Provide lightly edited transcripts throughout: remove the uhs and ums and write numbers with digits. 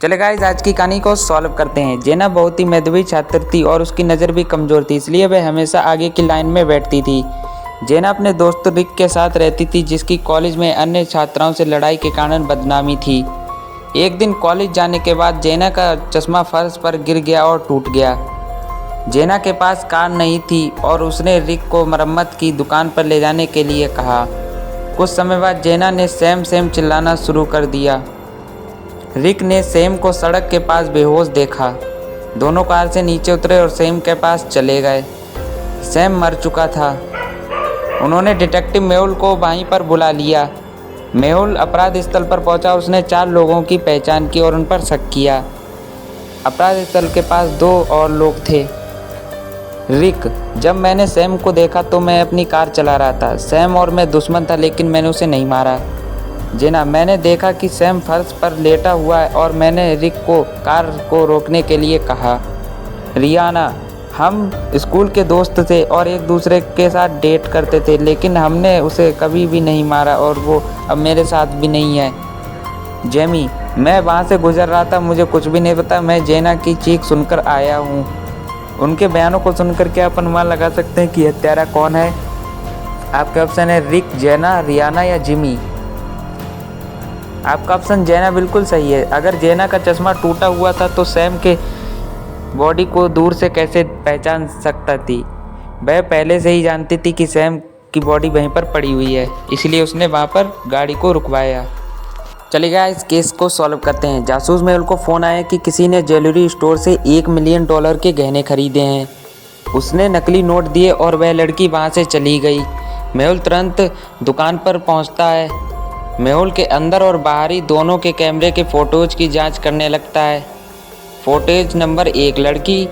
चले गाइस, आज की कहानी को सॉल्व करते हैं। जेना बहुत ही मेधावी छात्र थी और उसकी नज़र भी कमज़ोर थी, इसलिए वह हमेशा आगे की लाइन में बैठती थी। जेना अपने दोस्त रिक के साथ रहती थी, जिसकी कॉलेज में अन्य छात्राओं से लड़ाई के कारण बदनामी थी। एक दिन कॉलेज जाने के बाद जेना का चश्मा फर्श पर गिर गया और टूट गया। जेना के पास कार नहीं थी और उसने रिक को मरम्मत की दुकान पर ले जाने के लिए कहा। कुछ समय बाद जेना ने सैम चिल्लाना शुरू कर दिया। रिक ने सैम को सड़क के पास बेहोश देखा। दोनों कार से नीचे उतरे और सैम के पास चले गए। सैम मर चुका था। उन्होंने डिटेक्टिव मेहुल को वहीं पर बुला लिया। मेहुल अपराध स्थल पर पहुंचा। उसने 4 लोगों की पहचान की और उन पर शक किया। अपराध स्थल के पास 2 और लोग थे। रिक, जब मैंने सैम को देखा तो मैं अपनी कार चला रहा था। सैम और मैं दुश्मन था, लेकिन मैंने उसे नहीं मारा। जेना, मैंने देखा कि सैम फर्श पर लेटा हुआ है और मैंने रिक को कार को रोकने के लिए कहा। रियाना, हम स्कूल के दोस्त थे और एक दूसरे के साथ डेट करते थे, लेकिन हमने उसे कभी भी नहीं मारा और वो अब मेरे साथ भी नहीं है। जेमी, मैं वहाँ से गुजर रहा था, मुझे कुछ भी नहीं पता। मैं जेना की चीख सुनकर आया हूँ। उनके बयानों को सुनकर क्या आप अनुमान लगा सकते हैं कि हत्यारा कौन है? आपके ऑप्शन है रिक, जेना, रियाना या जिमी। आपका ऑप्शन जेना बिल्कुल सही है। अगर जेना का चश्मा टूटा हुआ था तो सैम के बॉडी को दूर से कैसे पहचान सकता थी? वह पहले से ही जानती थी कि सैम की बॉडी वहीं पर पड़ी हुई है, इसलिए उसने वहाँ पर गाड़ी को रुकवाया। चलिए इस केस को सॉल्व करते हैं। जासूस मेहुल को फ़ोन आया कि किसी ने ज्वेलरी स्टोर से $1 मिलियन के गहने खरीदे हैं। उसने नकली नोट दिए और वह लड़की वहाँ से चली गई। मेहुल तुरंत दुकान पर पहुँचता है। मेहुल के अंदर और बाहरी दोनों के कैमरे के फ़ोटोज़ की जांच करने लगता है। फोटेज नंबर 1, लड़की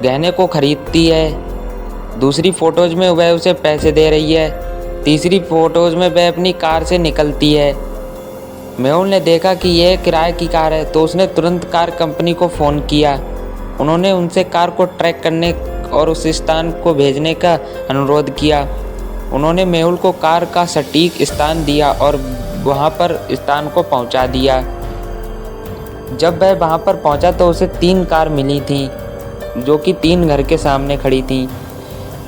गहने को खरीदती है। दूसरी फ़ोटोज़ में वह उसे पैसे दे रही है। तीसरी फ़ोटोज़ में वह अपनी कार से निकलती है। मेहुल ने देखा कि यह किराए की कार है, तो उसने तुरंत कार कंपनी को फ़ोन किया। उन्होंने उनसे कार को ट्रैक करने और उस स्थान को भेजने का अनुरोध किया। उन्होंने मेहुल को कार का सटीक स्थान दिया और वहाँ पर स्थान को पहुँचा दिया। जब वह वहाँ पर पहुँचा तो उसे 3 कार मिली थी, जो कि 3 घर के सामने खड़ी थी।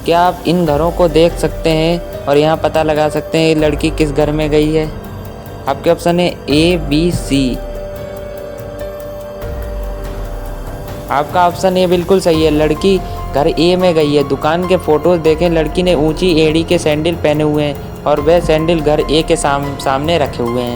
क्या आप इन घरों को देख सकते हैं और यहाँ पता लगा सकते हैं ये लड़की किस घर में गई है? आपके ऑप्शन है A, B, C। आपका ऑप्शन ए बिल्कुल सही है। लड़की घर A में गई है। दुकान के फोटोज़ देखें। लड़की ने ऊंची एड़ी के सैंडल पहने हुए हैं और वह सैंडल घर A के सामने रखे हुए हैं।